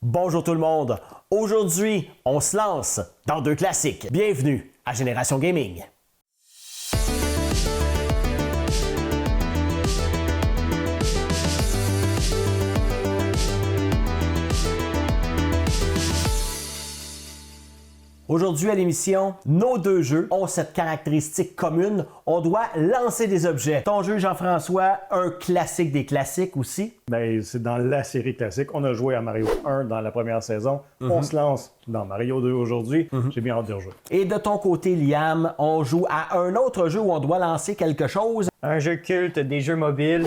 Bonjour tout le monde! Aujourd'hui, on se lance dans deux classiques. Bienvenue à Génération Gaming! Aujourd'hui à l'émission, nos deux jeux ont cette caractéristique commune, on doit lancer des objets. Ton jeu, Jean-François, un classique des classiques aussi. Ben, c'est dans la série classique. On a joué à Mario 1 dans la première saison. On se lance dans Mario 2 aujourd'hui. J'ai bien hâte de rejouer. Et de ton côté, Liam, on joue à un autre jeu où on doit lancer quelque chose. Un jeu culte des jeux mobiles,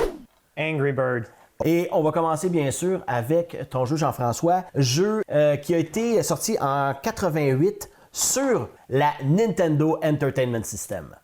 Angry Bird. Et on va commencer bien sûr avec ton jeu Jean-François, jeu qui a été sorti en 88 sur la Nintendo Entertainment System.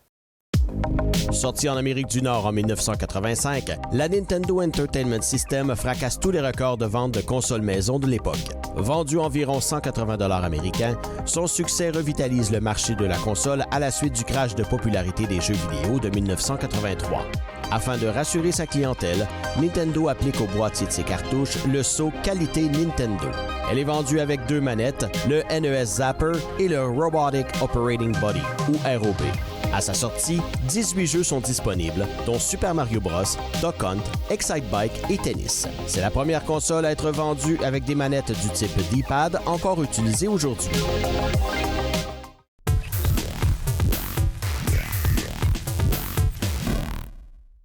Sorti en Amérique du Nord en 1985, la Nintendo Entertainment System fracasse tous les records de vente de consoles maison de l'époque. Vendu environ 180 $ américains, son succès revitalise le marché de la console à la suite du crash de popularité des jeux vidéo de 1983. Afin de rassurer sa clientèle, Nintendo applique au boîtier de ses cartouches le sceau qualité Nintendo. Elle est vendue avec deux manettes, le NES Zapper et le Robotic Operating Body, ou ROB. À sa sortie, 18 jeux sont disponibles, dont Super Mario Bros, Duck Hunt, Excite Bike et Tennis. C'est la première console à être vendue avec des manettes du type D-pad encore utilisées aujourd'hui.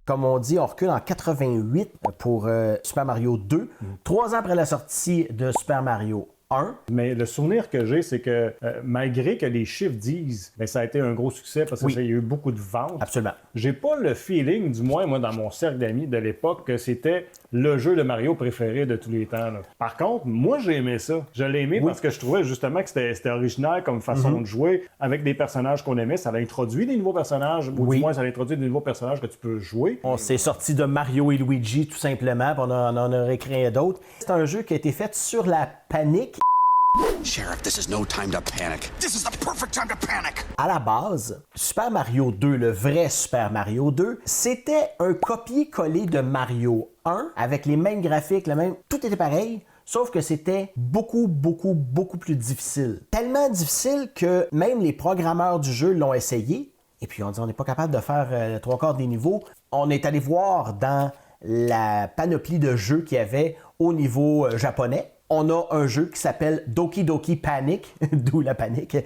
Comme on dit, on recule en 88 pour Super Mario 2, 3 ans après la sortie de Super Mario 1. Mais le souvenir que j'ai, c'est que malgré que les chiffres disent que ça a été un gros succès parce qu'il y a eu beaucoup de ventes, Absolument. j'ai pas le feeling, du moins moi dans mon cercle d'amis de l'époque, que c'était le jeu de Mario préféré de tous les temps. Là. Par contre, moi j'ai aimé ça. Je l'ai aimé parce que je trouvais justement que c'était original comme façon de jouer avec des personnages qu'on aimait. Ça a introduit des nouveaux personnages, ou du moins ça a introduit des nouveaux personnages que tu peux jouer. On s'est sorti de Mario et Luigi tout simplement, puis on en a recréé d'autres. C'est un jeu qui a été fait sur la panique. Sheriff, this is no time to panic. This is the perfect time to panic. À la base, Super Mario 2, le vrai Super Mario 2, c'était un copier-coller de Mario 1 avec les mêmes graphiques, tout était pareil. Sauf que c'était beaucoup plus difficile. Tellement difficile que même les programmeurs du jeu l'ont essayé. Et puis on dit on n'est pas capable de faire les trois quarts des niveaux. On est allé voir dans la panoplie de jeux qu'il y avait au niveau japonais. On a un jeu qui s'appelle Doki Doki Panic, d'où la panique.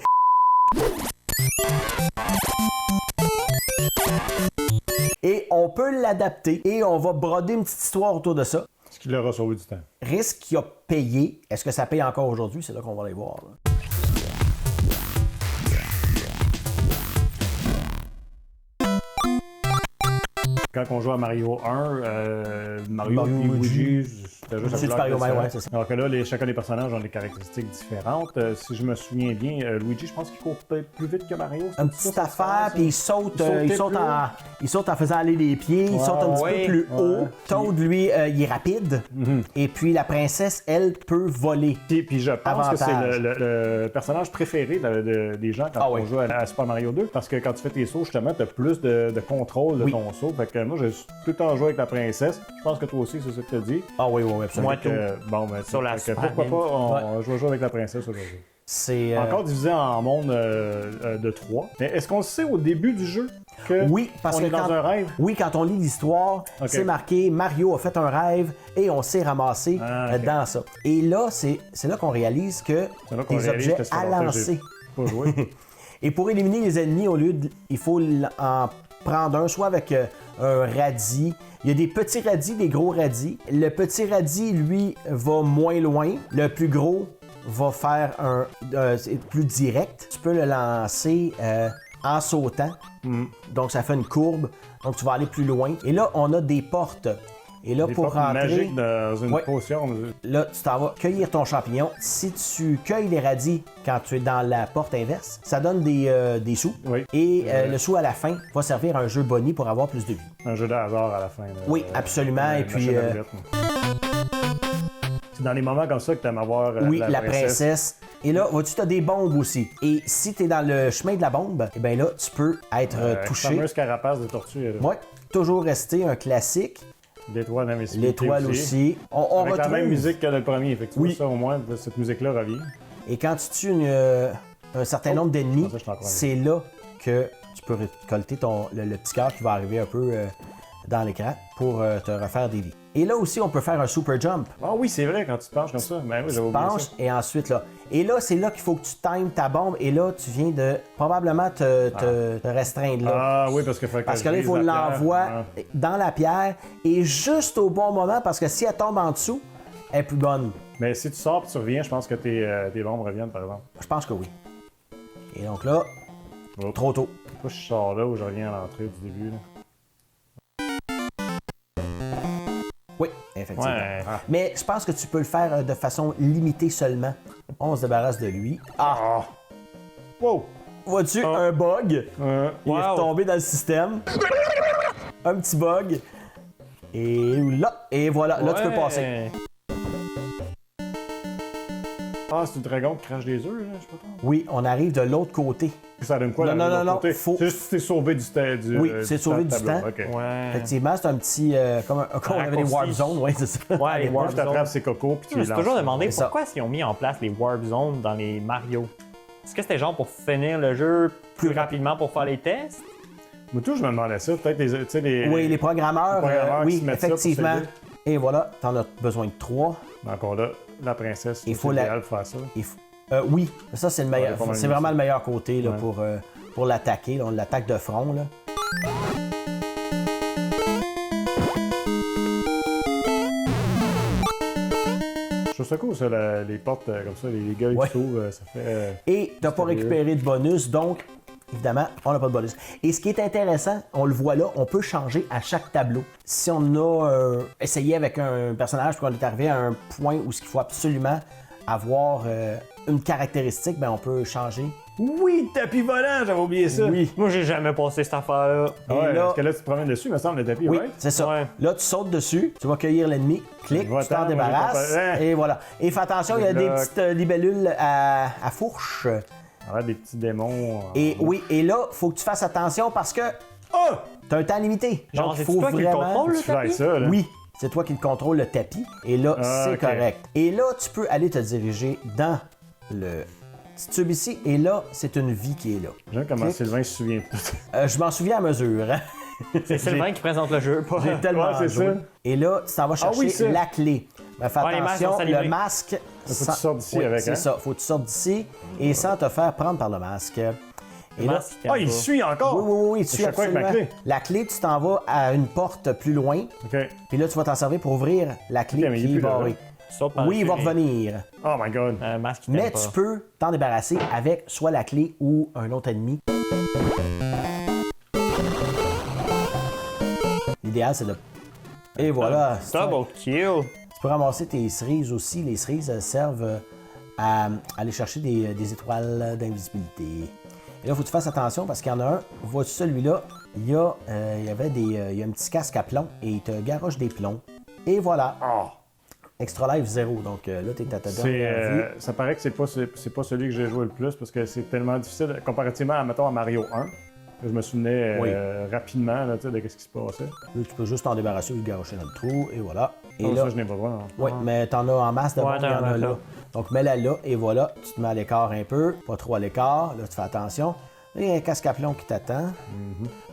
Et on peut l'adapter et on va broder une petite histoire autour de ça. Ce qui leur a sauvé du temps. Risque qui a payé. Est-ce que ça paye encore aujourd'hui? C'est là qu'on va aller voir. Là. Quand on joue à Mario 1, Mario et Luigi, c'était juste C'est Super Mario, ouais, c'est ça. Alors que là, chacun des personnages ont des caractéristiques différentes. Si je me souviens bien, Luigi, je pense qu'il court peut-être plus vite que Mario. Une petite affaire, puis il saute en faisant aller les pieds, il saute un petit peu plus haut. Toad, lui, il est rapide. Et puis la princesse, elle, peut voler. Puis je pense que c'est le personnage préféré des gens quand on joue à Super Mario 2, parce que quand tu fais tes sauts, justement, tu as plus de contrôle de ton saut. Fait que moi, j'ai tout le temps joué avec la princesse. Je pense que toi aussi, c'est ça que tu as dit. Ah oui, absolument. Moi, tout. Bon, ben, Sur la Super pourquoi pas, je vais jouer avec la princesse aujourd'hui. C'est encore divisé en monde de 3. Mais est-ce qu'on sait au début du jeu que oui, parce on que est dans un rêve? Oui, quand on lit l'histoire, c'est marqué Mario a fait un rêve et on s'est ramassé dans ça. Et là, c'est là qu'on réalise que des objets à lancer. Pas joué. Et pour éliminer les ennemis, il faut en prendre un, soit avec un radis. Il y a des petits radis, des gros radis. Le petit radis, lui, va moins loin. Le plus gros va faire c'est plus direct. Tu peux le lancer en sautant. Donc, ça fait une courbe. Donc, tu vas aller plus loin. Et là, on a des portes. Et là, pour rentrer... magique dans une potion. Là, tu t'en vas cueillir ton champignon. Si tu cueilles les radis quand tu es dans la porte inverse, ça donne des sous. Oui. Et le sou à la fin va servir à un jeu boni pour avoir plus de vie. Un jeu de hasard à la fin. Là, oui, absolument. Et puis... c'est dans les moments comme ça que tu aimes avoir la princesse. Et là, vois-tu, tu as des bombes aussi. Et si tu es dans le chemin de la bombe, eh bien là, tu peux être touché. La fameuse carapace de tortue. Oui, toujours rester un classique. L'étoile d'invisibilité L'étoile aussi. On Avec retrouve... la même musique que le premier, fait que tu Oui. vois ça au moins, cette musique-là revient. Et quand tu tues un certain nombre d'ennemis, ça, je t'en crois. c'est là que tu peux récolter le petit cœur qui va arriver un peu dans l'écran pour te refaire des vies. Et là aussi, on peut faire un super jump. Ah oui, c'est vrai, quand tu te penches comme ça. Ben oui, Tu j'avais oublié penches ça. et ensuite là. Et là, c'est là qu'il faut que tu times ta bombe et là, tu viens de probablement te restreindre là. Ah oui, parce que faut que Parce je que là, il vise faut la pierre. l'envoyer Ah. dans la pierre et juste au bon moment parce que si elle tombe en dessous, elle est plus bonne. Mais si tu sors et tu reviens, je pense que tes bombes reviennent, par exemple. Je pense que oui. Et donc là, Oh. trop tôt. Moi, je sors là où je reviens à l'entrée du début. Là. Oui, effectivement. Ouais. Mais je pense que tu peux le faire de façon limitée seulement. On se débarrasse de lui. Ah! Wow! Vois-tu un bug? Il est Wow. retombé dans le système. Un petit bug. Et là, et voilà, là tu peux Ouais. passer. Ah, c'est le dragon qui crache des œufs, là, je sais pas trop. Oui, on arrive de l'autre côté. Ça donne quoi, Non, là, non, de l'autre non, côté? faut- C'est juste que tu t'es sauvé du Oui, c'est sauvé du tableau. temps. OK. Ouais. Effectivement, c'est un petit. Comme on avait des warp raccourci. zones, oui, c'est ça. Ouais, les Moi, warp je t'attrape zones. ces cocos puis tu Je me les suis lances. toujours demandé C'est ça. pourquoi ils ont mis en place les warp zones dans les Mario. Est-ce que c'était genre pour finir le jeu plus rapidement pour faire les tests? Moi, tout, je me demandais ça. Peut-être tu sais, les. Oui, les programmeurs, Les programmeurs qui oui, se mettent ça pour effectivement. s'aider. Et voilà, t'en as besoin de 3. Encore là, la princesse, Il c'est faut la- idéal pour faire ça. Oui, ça c'est le Ouais, meilleur. pas mal C'est mieux, vraiment ça. le meilleur côté là, Ouais. pour l'attaquer. Là. On l'attaque de front. Là. Je trouve ça cool, ça, les portes comme ça, les gueules Ouais. qui s'ouvrent, ça fait. Et t'as pas Mystérieux. récupéré de bonus, donc évidemment, on n'a pas de bonus. Et ce qui est intéressant, on le voit là, on peut changer à chaque tableau. Si on a essayé avec un personnage puis qu'on est arrivé à un point où il faut absolument avoir une caractéristique, ben on peut changer. Oui, tapis volant, j'avais oublié ça. Oui. Moi, j'ai jamais passé cette affaire-là. Ah ouais, Et là- parce que là, tu te promènes dessus, il me semble, le tapis, Oui, right? c'est ça. Ouais. Là, tu sautes dessus, tu vas cueillir l'ennemi, clique, Va-t'en, tu t'en moi, j'ai débarrasses, pas fait- et voilà. Et fais attention, il y a des Bloc. petites libellules à fourche. Ah, des petits démons. Et oui, et là, faut que tu fasses attention parce que Ah! t'as un temps limité. Genre, Donc, il c'est faut toi qui le vraiment... contrôle, Tu le fais tapis? ça, là. Oui, c'est toi qui le contrôle le tapis. Et là, Ah, c'est ok. correct. Et là, tu peux aller te diriger dans le petit tube ici. Et là, c'est une vie qui est là. J'aime comment Clique. Sylvain se souvient de tout. Je m'en souviens à mesure. Hein? C'est Sylvain qui présente le jeu, pas. J'ai tellement Ouais, c'est joué. ça. Et là, tu t'en vas chercher oui, ça. la clé. Ben, fais Ouais, les masques attention, sont allumés. le masque... Faut que tu sortes d'ici avec, c'est hein? ça. Faut que tu sortes d'ici et sans te faire prendre par le masque. Et là, Masque, Ah, il suit encore! oui, tu Je suis fais quoi avec ma absolument. clé? La clé, tu t'en vas à une porte plus loin. OK. Puis là, tu vas t'en servir pour ouvrir la clé Ok, mais il est qui est plus là, barrée. là. Saute par Oui, il va dessus, revenir. Oh my god. mais, masque qui Mais t'aime pas. tu peux t'en débarrasser avec soit la clé ou un autre ennemi. L'idéal, c'est de... Et voilà. c'est un- Double kill. Tu peux ramasser tes cerises aussi. Les cerises elles servent à aller chercher des étoiles d'invisibilité. Et là, il faut que tu fasses attention parce qu'il y en a un. Vois-tu celui-là? Il y a un petit casque à plomb et il te garoche des plombs. Et voilà. Ah! Extra life 0. Donc là, t'es à ta dernière vie. Ça paraît que c'est pas celui que j'ai joué le plus parce que c'est tellement difficile comparativement mettons, à Mario 1. Que je me souvenais Oui. rapidement là, tu sais, de ce qui se passait. Là, tu peux juste t'en débarrasser ou le garocher dans le trou. Et voilà. Et Oh, là, ça, je n'ai pas le droit. non. oui, mais t'en as en masse de Ouais, bombes, il y en t'en a as là. là. Donc mets-la là et voilà, tu te mets à l'écart un peu, pas trop à l'écart, là tu fais attention. Là, il y a un casque à plomb qui t'attend.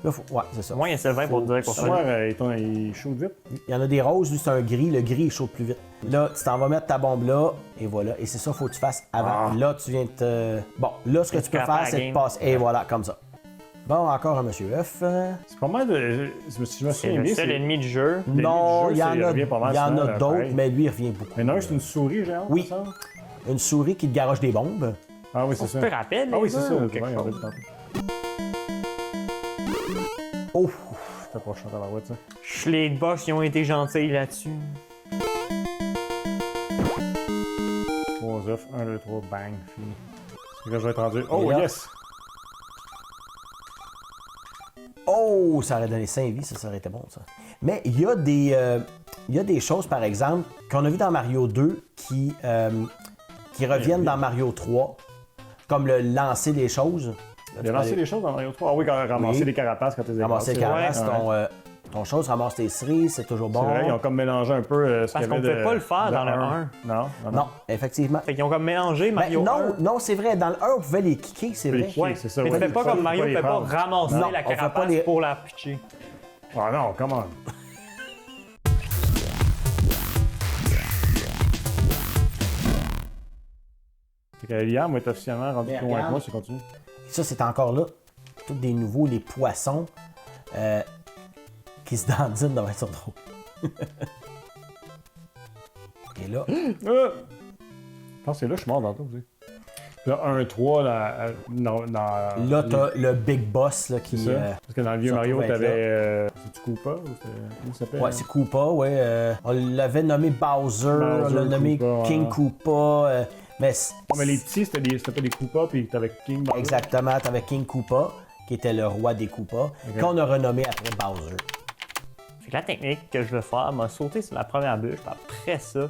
Là, ouais, c'est ça. Moi, il y a Sylvain pour te dire qu'on Soir, fait. il shoot vite. Il y en a des roses, lui c'est un gris, le gris il chauffe plus vite. Là, tu t'en vas mettre ta bombe là, et voilà. Et c'est ça, faut que tu fasses avant. Là, tu viens de te. Bon, là, ce que tu peux scraper faire, la c'est de game. passer. Et voilà, comme ça. Bon, encore un monsieur F. C'est pas mal de. Si je me C'est souviens le bien, seul c'est. ennemi du jeu. Non, du il jeu, y en c'est- a, revient pas mal il y en souvent, a là, d'autres, pareil. mais lui, il revient beaucoup. Mais non, c'est une souris géante. Oui. ça? Une souris qui te garoche des bombes. Ah oui, c'est C'est ça. peu rapide. Ah oui, les c'est jeux, ça. ou Ouais, quelque on va chose. le tenter. Oh! C'était pas chiant à la voix, ça. Les boss, ils ont été gentils là-dessus. 3 œufs, 1, 2, 3, bang, fini. Est-ce que je vais être rendu? Oh, Et là- yes! Oh, ça aurait donné 5 vies, ça aurait été bon, ça. Mais il y a des choses, par exemple, qu'on a vu dans Mario 2 qui reviennent dans Mario 3, comme le lancer des choses. Là, Il tu a peux lancé aller des choses dans Mario 3. Ah oui, quand ramasser Oui. les carapaces quand tu les as ramasser les cassées, carapaces, ouais. ton chose, ramasse tes cerises, c'est toujours bon. C'est vrai, ils ont comme mélangé un peu ce qu'il y Parce qu'on avait ne pouvait pas le faire dans le 1. Non, non, non. Non, effectivement. Fait qu'ils ont comme mélangé Mario 1. Non, c'est vrai. Dans le 1, on pouvait les kicker, c'est Les vrai. kicker. Ouais, c'est ça, mais ouais. tu fais pas Faut comme Mario, pas tu les fais pas prendre. ramasser Non, la on fait pas carapace les- pour la pitcher. Ah non, comment? Fait que Liam est officiellement rendu Mais plus loin que regarde. moi, si continue. Ça, c'est encore là. Tous des nouveaux, les poissons qui se dandinent devant son drôle. Et là, Je pense que c'est là que je suis mort dans tout aussi. Là, 1-3, là, t'as le Big Boss là, qui. C'est ça. Parce que dans le vieux ça Mario, pouvait être t'avais. C'est-tu Koopa ou c'était. Comment ça s'appelle? Ouais, c'est Koopa, ouais. On l'avait nommé Bowser, on l'a nommé Koopa, King ouais. Koopa. Mais Mais les petits, c'était pas des Koopa, puis t'avais King Bowser. exactement, t'avais King Koopa, qui était le roi des Koopas, qu'on a renommé après Bowser. Fait que la technique que je veux faire m'a sauté sur la première bûche, puis après ça.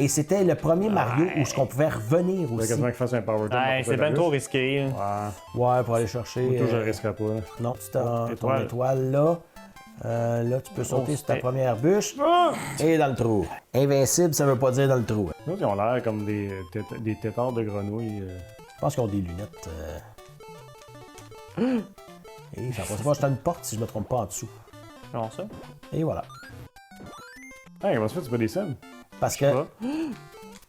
Et c'était le premier Mario où ce qu'on pouvait revenir Il faudrait aussi. quasiment qu'il fasse un power jump. Ouais, c'est ben trop risqué. là. Ouais. Ouais, pour aller chercher. Toi, je le risquerais pas. Non, tu t'as ton étoile. étoile là. Là, tu peux sauter sur ta c'était- première bûche Ah! et dans le trou. Invincible, ça veut pas dire dans le trou. Nous, ils ont l'air comme des tétards de grenouilles. Je pense qu'ils ont des lunettes. Et ça passe pas. C'est une porte, si je me trompe pas, en dessous. Non, ça. Et voilà. Hey, comment ça fait, tu fais des scènes? Parce que pas.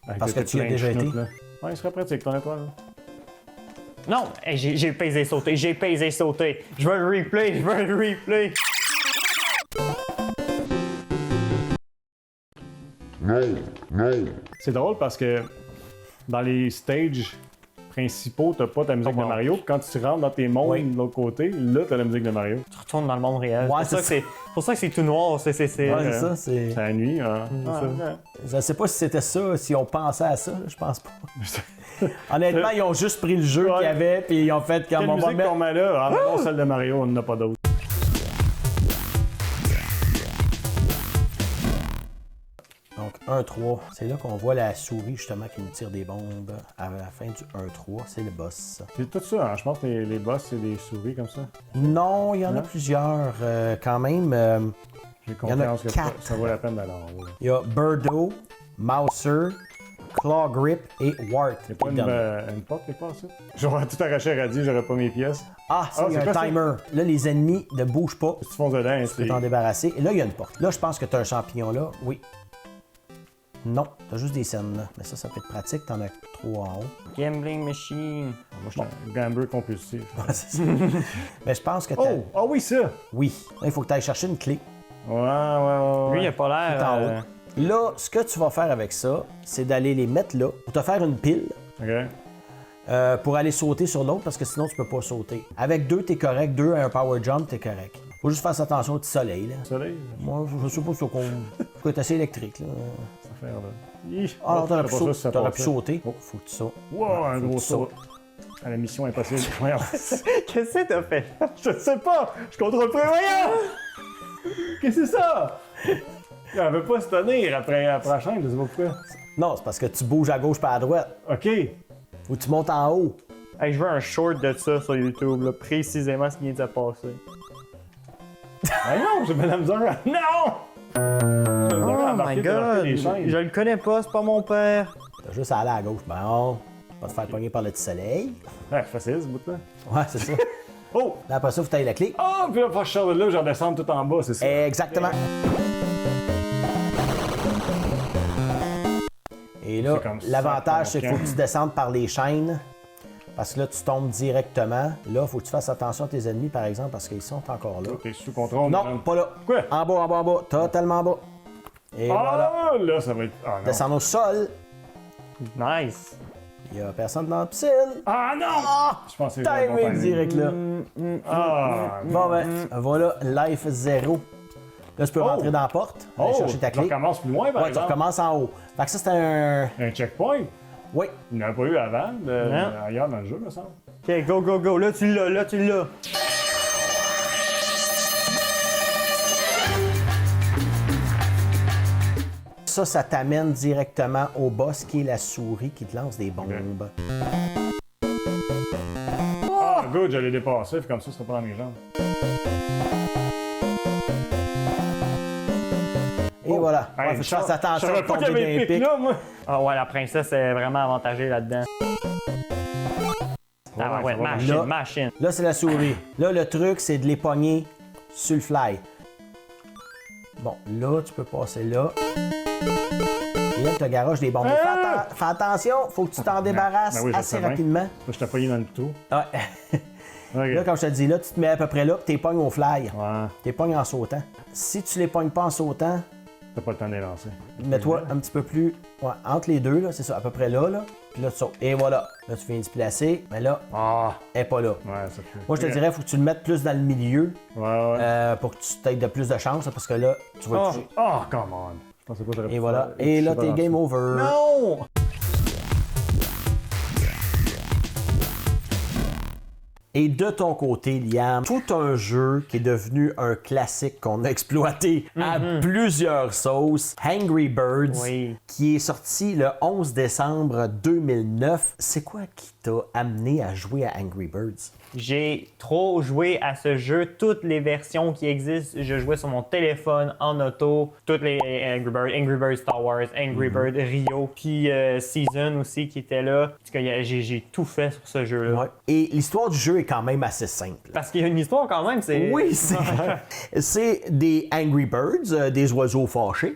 Avec Parce que tes tu y as plein de déjà schnout, été. là. Ouais, il serait pratique, ton étoile. là. Non, hey, j'ai pesé sauter, j'ai pesé sauter. Je veux le replay, je veux le replay. C'est drôle parce que dans les stages principaux, t'as pas ta musique de Mario. Puis quand tu rentres dans tes mondes Oui. de l'autre côté, là, t'as la musique de Mario. Tu retournes dans le monde réel. Ouais, c'est c'est pour ça que c'est tout noir. C'est ouais, c'est ça. C'est... C'est la nuit, hein. Je sais pas si c'était ça, si on pensait à ça, là, je pense pas. Honnêtement, ils ont juste pris le jeu Ouais. qu'il y avait, puis ils ont fait comme Quelle on va musique mettre. qu'on met là? Ah, non, celle de Mario, on n'en a pas d'autre. Donc 1-3, c'est là qu'on voit la souris justement qui nous tire des bombes à la fin du 1-3, c'est le boss. C'est tout ça, hein. Je pense que les boss, c'est des souris comme ça. Non, il y en a Non? plusieurs quand même. J'ai y en a confiance que 4. ça vaut la peine d'aller en haut. là. Il y a Birdo, Mouser, Claw Grip et Wart. C'est pas une porte quelque part, ça? J'aurais tout arraché à radis, j'aurais pas mes pièces. Ah, ça, il y a c'est un quoi, ça? timer. Là, les ennemis ne bougent pas. Si tu fonces dedans, Tu peux t'en débarrasser. Et là, il y a une porte. Là, je pense que tu as un champignon là. Oui. Non, t'as juste des scènes là. Mais ça peut être pratique. T'en as 3 en haut. Gambling machine. Moi, je suis un gambler compulsif. Ouais, c'est ça. Mais je pense que t'as... Oh! Ah oui, ça! Oui. Là, il faut que tu ailles chercher une clé. Ouais. Lui, il a pas Tout en l'air. haut. Là, ce que tu vas faire avec ça, c'est d'aller les mettre là, pour te faire une pile, OK. pour aller sauter sur l'autre, parce que sinon, tu peux pas sauter. Avec 2, t'es correct. 2 à un power jump, t'es correct. Faut juste faire attention au petit soleil, là. Soleil, Moi, je sais pas si qu'on... Faut être assez électrique, là. cette affaire-là. Ah non, t'aurais pu, Je sais pas ça si ça t'aurais pu passait. sauter. Oh. Faut que tu sautes. Wow, un Faut que gros tu saut. sautes. À la mission impossible. Voyons. Qu'est-ce que t'as fait? Je sais pas! Je contrôle pas. Voyons! Qu'est-ce que c'est ça? Elle veut pas se tenir après la prochaine, je sais pas pourquoi. Non, c'est parce que tu bouges à gauche pas à droite. OK. Ou tu montes en haut. Hey, je veux un short de ça sur YouTube, là, précisément ce qui vient de se passer. Ah non, j'ai bien la misère. Non! J'ai la misère à Oh embarquer my dans god! les chaînes. Je le connais pas, c'est pas mon père. T'as juste à aller à gauche. Bon, pas te faire pogner par le petit soleil. Ouais, facile ce bout-là. Ouais, c'est ça. Oh! Là, après ça, faut tailler la clé. Ah, puis là, faut que je sorte de là, je redescends tout en bas, c'est ça. Exactement. Et là, C'est comme ça l'avantage, qu'on c'est qu'il faut que tu descendes par les chaînes. Parce que là, tu tombes directement. Là, il faut que tu fasses attention à tes ennemis, par exemple, parce qu'ils sont encore là. T'es sous contrôle. Non, madame. pas là. Quoi? En bas, en bas, en bas. Totalement en bas. Et voilà. Ah, là, ça va être. Ah non. Descendre au sol. Nice. Il n'y a personne dans la piscine. Ah non! Ah! Je pensais que j'avais un bon Timing timing. direct là. Ah! Bon, ben, voilà, life 0. Là, tu peux rentrer dans la porte, aller chercher ta Tu clé. recommences plus loin, par Ouais, tu exemple. recommences en haut. Fait que ça, c'est un. Un checkpoint. Oui. Il n'y en a pas eu avant, Non. ailleurs dans le jeu, me semble. Ok, go, go, go. Là, tu l'as, là, tu l'as. Ça t'amène directement au boss qui est la souris qui te lance des bombes. Ah, good, je l'ai dépassé, comme ça, pas dans mes jambes. Et voilà. Hey, Faut que je fasse attention je à savais pas qu'il y tomber avait d'un le pic pic. là, moi. Ah ouais, la princesse est vraiment avantagée là-dedans. Ah ouais, ça va, machine, là. machine. Là, c'est la souris. Là, le truc, c'est de les pogner sur le fly. Bon, là, tu peux passer là. Et là, tu te garoches des bombes. Mais fais attention, faut que tu t'en débarrasses Ben oui, je assez sais bien. rapidement. Je t'ai pogné dans le tout. Ouais. Ok. Là, comme je te dis, là, tu te mets à peu près là, puis t'es pognes au fly. Ouais, T'es pognes en sautant. Si tu les pognes pas en sautant, t'as pas le temps de les lancer. mets-toi un petit peu plus entre les deux, là, c'est ça, à peu près là, là. Puis là, tu sautes. Et voilà. Là, tu viens de te placer, mais là, elle est pas là. Ouais, ça fait. Moi, je te dirais, il faut que tu le mettes plus dans le milieu Ouais. pour que tu aies de plus de chance, parce que là, tu vas toucher. Oh, come on. Je pensais pas que j'aurais Et pu voilà. faire- Et là, je sais t'es pas game lancer. over. Non! Et de ton côté, Liam, tout un jeu qui est devenu un classique qu'on a exploité à plusieurs sauces, Angry Birds, Oui. qui est sorti le 11 décembre 2009. C'est quoi qui t'a amené à jouer à Angry Birds? J'ai trop joué à ce jeu, toutes les versions qui existent. Je jouais sur mon téléphone, en auto, toutes les Angry Birds Star Wars, Angry Birds Rio, puis Season aussi qui était là. En tout cas, j'ai tout fait sur ce jeu-là. Ouais. Et l'histoire du jeu est quand même assez simple. Parce qu'il y a une histoire quand même, c'est... Oui, c'est des Angry Birds, des oiseaux fâchés.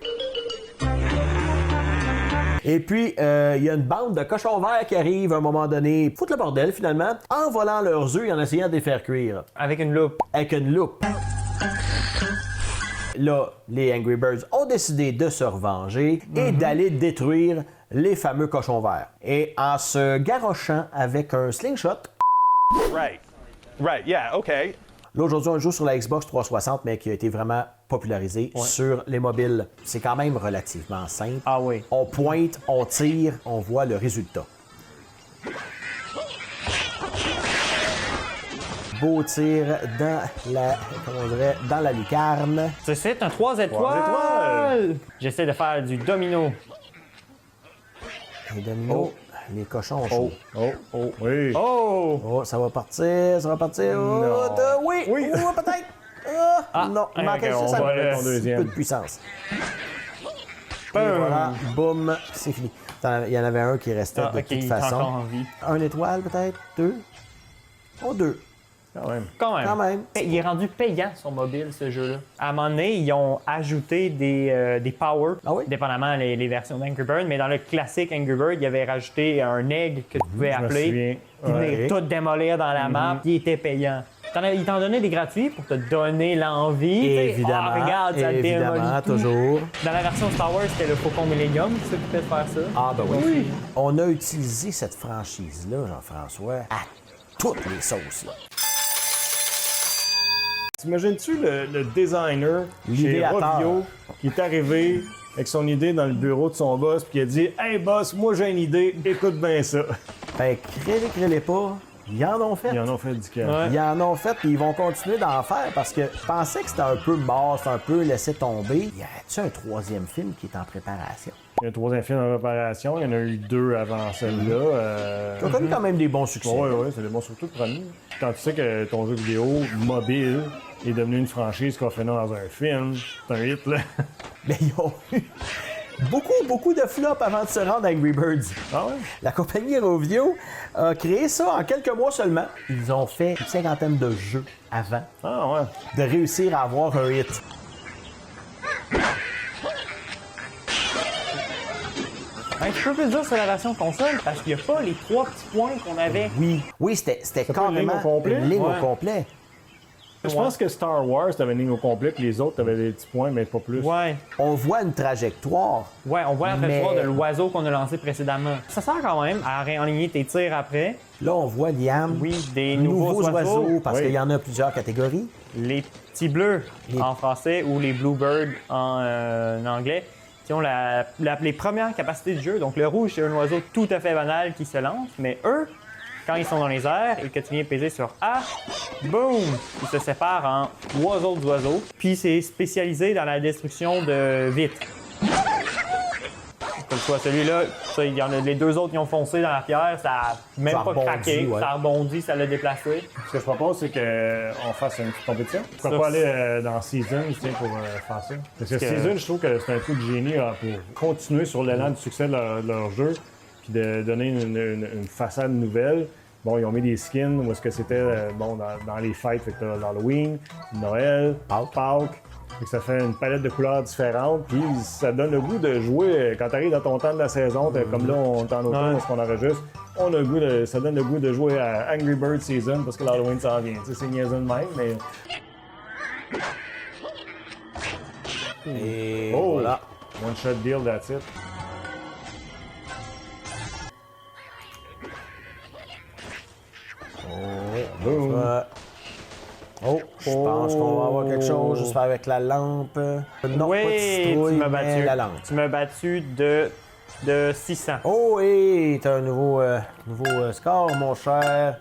Et puis, il y a une bande de cochons verts qui arrivent à un moment donné, foutent le bordel finalement, en volant leurs œufs et en essayant de les faire cuire. Avec une loupe. Avec une loupe. Là, les Angry Birds ont décidé de se revenger et d'aller détruire les fameux cochons verts. Et en se garochant avec un slingshot, Right, yeah, okay. là, aujourd'hui, on joue sur la Xbox 360, mais qui a été vraiment popularisé sur les mobiles. C'est quand même relativement simple. Ah oui. On pointe, on tire, on voit le résultat. Beau tir dans la, comment on dirait, dans la lucarne. C'est un 3 étoiles. J'essaie de faire du domino. Les dominos, les cochons chauds. Oui. Oh! Oh, ça va partir, ça va partir. Oh, oui, Oui. Oh, peut-être. Non, il manquait ok, juste on va un aller en petit deuxième. peu de puissance. Et voilà, boum, c'est fini. Il y en avait un qui restait de ok, toute il est encore façon. en vie. Un étoile peut-être? Deux? Oh, deux. Quand même. Quand même. Quand même. Il est rendu payant sur mobile, ce jeu-là. À un moment donné, ils ont ajouté des powers, Ah oui? dépendamment les versions d'Angry Bird, mais dans le classique Angry Bird, il avait rajouté un aigle que tu pouvais Je me appeler, souviens. qui venait Ouais. tout démolir dans la map, qui était payant. Il t'en donnait des gratuits pour te donner l'envie. tu sais. Évidemment. Ah, regarde, ça évidemment, démolit tout. toujours. Dans la version Star Wars, c'était le Faucon Millennium qui s'occupait de faire ça. Ah, ben oui. On a utilisé cette franchise-là, Jean-François, à toutes les sauces. Là. T'imagines-tu le designer chez L'idéateur. Rovio qui est arrivé avec son idée dans le bureau de son boss puis qui a dit « Hey boss, moi j'ai une idée, écoute bien ça. Ben, crée-les pas. Ils en ont fait. » Ils en ont fait du cash. Ouais. Ils en ont fait, puis ils vont continuer d'en faire parce que je pensais que c'était un peu mort, c'était un peu laissé tomber. Y a-t-il un troisième film qui est en préparation? Il y a un troisième film en préparation, il y en a eu deux avant celle-là. Qui a connu quand même des bons succès. Oui, c'est des bons, surtout le premier. Quand tu sais que ton jeu vidéo mobile est devenu une franchise qu'on fait dans un film, c'est un hit, là. Mais ils ont eu beaucoup de flops avant de se rendre à Angry Birds. Ah ouais? La compagnie Rovio a créé ça en quelques mois seulement. Ils ont fait une cinquantaine de jeux avant Ah ouais. de réussir à avoir un hit. Un petit peu plus dur sur la version console parce qu'il n'y a pas les 3 petits points qu'on avait. Oui, c'était pas une ligne carrément au complet? une ligne Ouais. au complet. Je pense que Star Wars, t'avais une ligne au complet, puis les autres, t'avais des petits points, mais pas plus. Ouais. On voit une trajectoire. Ouais, on voit la Mais- trajectoire de l'oiseau qu'on a lancé précédemment. Ça sert quand même à réaligner tes tirs après. Là, on voit Liam. Oui, des nouveaux oiseaux, parce Oui. qu'il y en a plusieurs catégories. Les petits bleus Les- en français ou les bluebirds en anglais qui ont les premières capacités du jeu. Donc le rouge, c'est un oiseau tout à fait banal qui se lance, mais eux, quand ils sont dans les airs et que tu viens peser sur A, boum! Ils se séparent en 3 autres oiseaux. Puis c'est spécialisé dans la destruction de vitres. Comme soit celui-là, ça, il y en a les deux autres qui ont foncé dans la pierre, ça a même Ça pas rebondit, craqué, ouais. ça a rebondi, ça l'a déplacé. Ce que je propose, c'est qu'on fasse une petite compétition. Pourquoi Ça, pas aller dans Season, tiens, pour faire ça? Parce que Season, je trouve que c'est un coup de génie pour continuer sur l'élan du succès de leur jeu, puis de donner une façade nouvelle. Bon, ils ont mis des skins où est-ce que c'était dans les fêtes, fait que t'as l'Halloween, Noël, Pâques. Fait que ça fait une palette de couleurs différentes, puis ça donne le goût de jouer quand t'arrives dans ton temps de la saison, comme là on est en automne, est-ce qu'on enregistre, ça donne le goût de jouer à Angry Bird Season parce que l'Halloween s'en vient. Tu sais, c'est niaiseux de même, mais. Et Oh! voilà. One shot deal, that's it. Boom! Oh, je pense qu'on va avoir quelque chose, j'espère avec la lampe. Non, Oui, pas de citrouille, tu m'as mais battu. la lampe. Tu m'as battu de 600. Oh, et t'as un nouveau score, mon cher.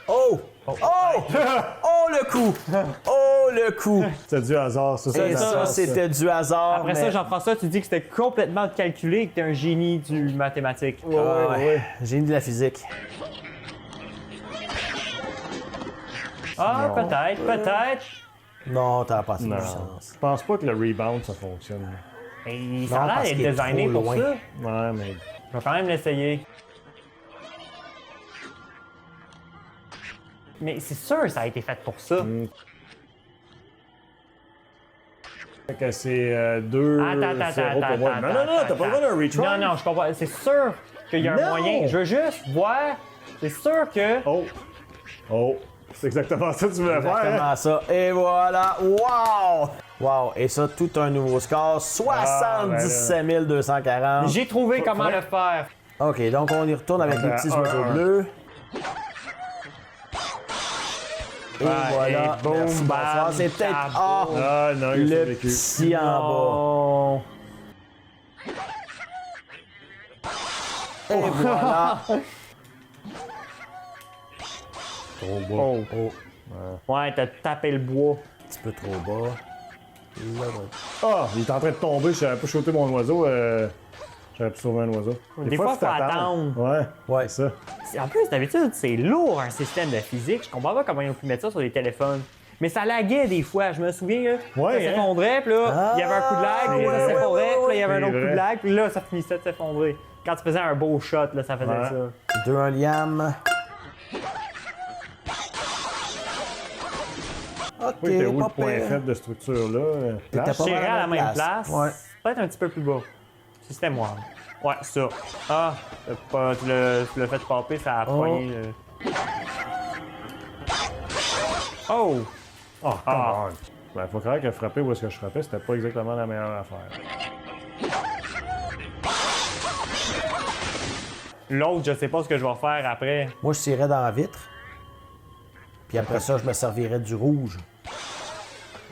Oh! Oh! Oh, le coup! Oh, le coup! C'est du hasard, ça. Et ça, c'était du hasard. Après mais... ça, Jean-François, tu dis que c'était complètement calculé et que t'es un génie du mathématique. Ah, ouais. Génie de la physique. Ah, peut-être. Non, t'as pas assez de Non. puissance. Je pense pas que le rebound, ça fonctionne. Et ça a l'air parce d'être qu'il est designé trop pour loin. ça. Ouais, mais. Je vais quand même l'essayer. Mais c'est sûr que ça a été fait pour ça. Fait que c'est 2 Attends, pour moi. Non, t'as pas le droit d'un retry. Non, je comprends. C'est sûr qu'il y a un Non! moyen. Je veux juste voir. C'est sûr que. Oh! C'est exactement ça que tu voulais faire. Hein? Exactement ça. Et voilà. Wow! Wow. Et ça, tout un nouveau score. 77 240. J'ai trouvé comment le faire. OK, donc on y retourne avec les petits oiseaux un. bleus. Et voilà. et boum, Merci, bam, bonsoir. C'est peut-être chapeau. Ah non, il a le survécu. petit en bas. Oh. Et voilà. Trop bas. Oh. Oh, Ouais, t'as tapé le bois. un petit peu trop bas. Là, ouais. Ah, il est en train de tomber. J'avais pas shooté mon oiseau. J'aurais pu sauver un oiseau. Des fois, faut t'attends. attendre. Ouais, Ouais. c'est ça. En plus, d'habitude, c'est lourd un système de physique. Je comprends pas comment ils ont pu mettre ça sur des téléphones. Mais ça laguait des fois. Je me souviens, là, Ouais, ça hein? s'effondrait, puis là, il y avait un coup de lag, puis là, ça ouais, s'effondrait, puis là, il y avait un C'est autre coup de vrai. lag, puis là, ça finissait de s'effondrer. Quand tu faisais un beau shot, là, ça faisait Ouais. ça. 2 en liam. OK, Oui, t'es où le pas point pire. faible de structure-là? T'étais Place? pas Je mal tirais à la même place. Ouais. Peut-être un petit peu plus bas. Si c'était moi. Ouais, ça. Ah, tu l'as fait popper, ça a poigné. Oh! Oh, come on. Ben, faut croire que frapper où est-ce que je frappais, c'était pas exactement la meilleure affaire. L'autre, je sais pas ce que je vais faire après. Moi, je tirais dans la vitre. Puis après ça, je me servirais du rouge.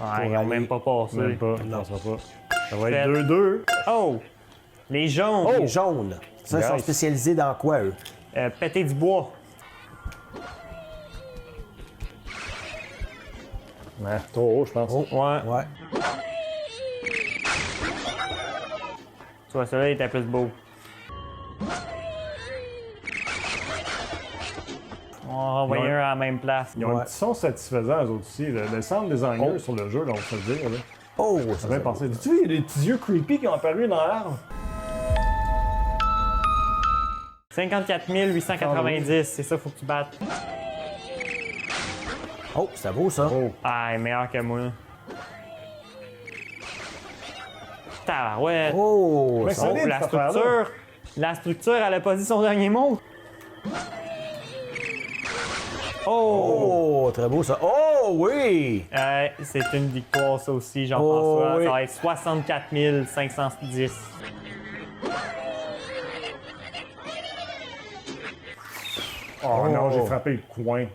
Ouais, ils ont aller- même pas passé. Même pas, non, ça va pas. Ça va Fait- être 2-2. Oh! Les jaunes. Les jaunes. Ça, ils sont Nice. spécialisés dans quoi, eux? Péter du bois. Ouais, trop haut, je pense. Ouais. Ouais. Tu vois, celui-là, il était plus beau. On va envoyer Ils ont- un à la même place. Ils ont Ouais. un petit son satisfaisant, eux autres aussi. Le sound designer Oh. sur le jeu, là, on peut le dire. Là. Oh, Ça m'a pensé. Tu vois, il y a des petits yeux creepy qui ont apparu dans l'arbre. 54 890, c'est ça, faut que tu battes. Oh, c'est beau, ça. Oh. Ah, il est meilleur que moi. Tabarouette. Oh, Mais ça- solide, La cette affaire-là. structure, elle a pas dit son dernier mot. Oh! Oh, très beau, ça. Oh, oui! C'est une victoire, ça aussi, Jean-François. Oh, oui. Ça va être 64 510. Oh, non, j'ai frappé le coin.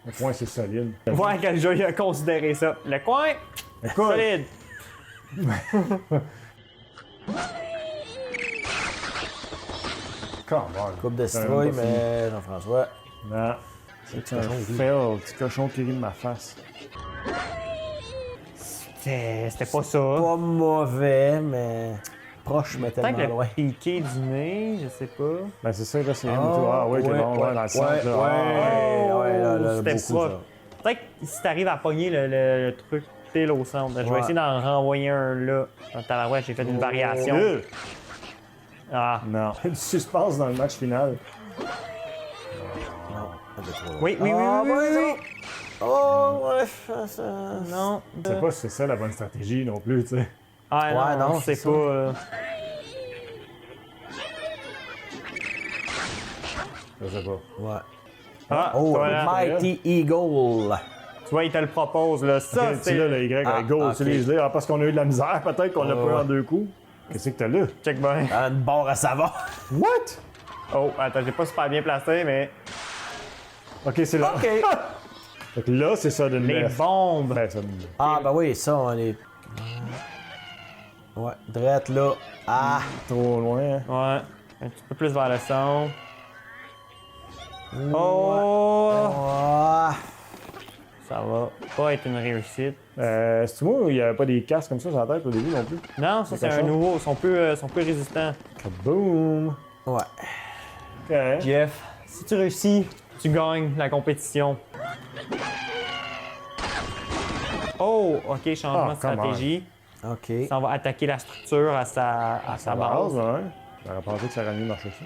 Le coin, c'est solide. Voir quel jeu il a considéré ça. Le coin, Écoute, solide. come on. Coupe de C'est un citrouille, pas mais Jean-François. fini. Non. C'est un cochon rit. fail, petit cochon qui rit de ma face. c'était pas ça. Pas mauvais, mais proche, mais Peut-être tellement le loin. piqué du nez, je sais pas. Ben, c'est ça, là, c'est Ah, ouais, t'es bon, ouais, dans le centre, là. C'était beaucoup, pas. ça. Peut-être que si t'arrives à pogner le truc pile au centre. Je vais Ouais. essayer d'en renvoyer un là. Dans le tabarouette, j'ai fait une variation. Ah. Non. Du suspense dans le match final. Oui, oui, oui, Ah, oui, ouais, oui, non. oui. Oh, ouais, ça... Non. Je sais pas si c'est ça la bonne stratégie non plus, tu sais. Ah Ouais, non, non, c'est c'est pas. Je sais pas. Ouais. Ah, Oh, voilà. Mighty Eagle. Tu vois, il te le propose là. Ça, Ok, c'est. tu l'as, le Y, Ah, go, ok. utilise-le. Ah, parce qu'on a eu de la misère, peut-être qu'on l'a Ouais, pas ouais. en 2 coups. Qu'est-ce que t'as là? Check bien. Une barre à savon. What? Oh, attends, j'ai pas super bien placé, mais. Ok, c'est là. OK. Fait que là, c'est ça de Les neuf. bombes. Ben, ça me... Ah, ben oui, ça, on est... Ouais, drette là. Ah! Trop loin. Ouais. Un petit peu plus vers le son. Oh! Ah! Ça va pas être une réussite. C'est-tu moi où il y avait pas des casques comme ça sur la tête au début non plus? Non, ça c'est un cochon. nouveau. Ils sont plus résistants. Boom! Ouais. Ok. Jeff, si tu réussis, tu gagnes la compétition. Oh, ok, changement Ah, de stratégie. OK. Ça, on va attaquer la structure à sa base. ouais. J'aurais pensé que ça aurait mieux marché ça.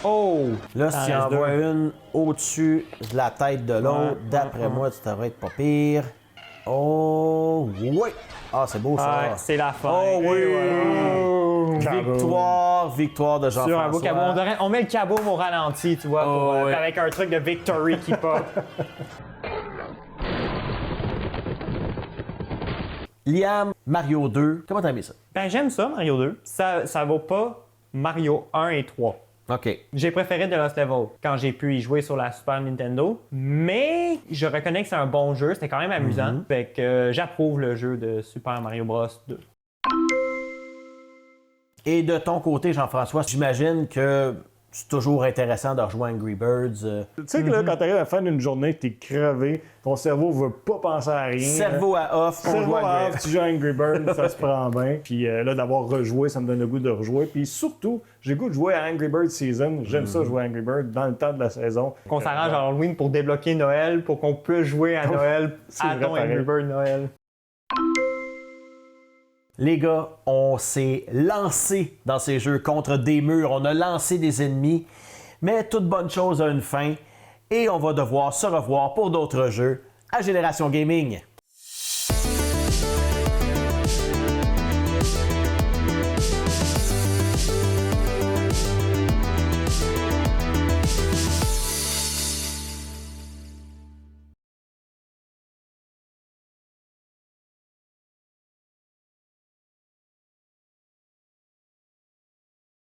Oh! Là, si tu T'en restes envoies deux. une au-dessus de la tête de l'autre, Ouais, d'après moi, tu devrais être pas pire. Oh, oui! Ah, c'est beau, ça. Ouais, c'est la fin. Oh oui! Et voilà. Victoire de Sur un beau Jean-François. kaboom. On met le kaboom au ralenti, tu vois, Oh, ouais. avec un truc de victory qui pop. Liam, Mario 2, comment t'as aimé ça? Ben, j'aime ça, Mario 2. Ça vaut pas Mario 1 et 3. OK. J'ai préféré The Lost Level quand j'ai pu y jouer sur la Super Nintendo. Mais je reconnais que c'est un bon jeu. C'était quand même amusant. Fait que j'approuve le jeu de Super Mario Bros. 2. Et de ton côté, Jean-François, j'imagine que c'est toujours intéressant de rejoindre Angry Birds. Tu sais que là, quand t'arrives à la fin d'une journée, t'es crevé, ton cerveau veut pas penser à rien. Cerveau à off, on Cerveau joue à à Angry off, tu joues à Angry Birds, ça se prend bien. Puis là, d'avoir rejoué, ça me donne le goût de rejouer. Puis surtout, j'ai le goût de jouer à Angry Birds Season. J'aime ça jouer à Angry Birds dans le temps de la saison. Qu'on s'arrange à Halloween pour débloquer Noël, pour qu'on puisse jouer à Noël C'est à vrai, ton pareil. Angry Bird Noël. Les gars, on s'est lancé dans ces jeux contre des murs, on a lancé des ennemis, mais toute bonne chose a une fin et on va devoir se revoir pour d'autres jeux à Génération Gaming.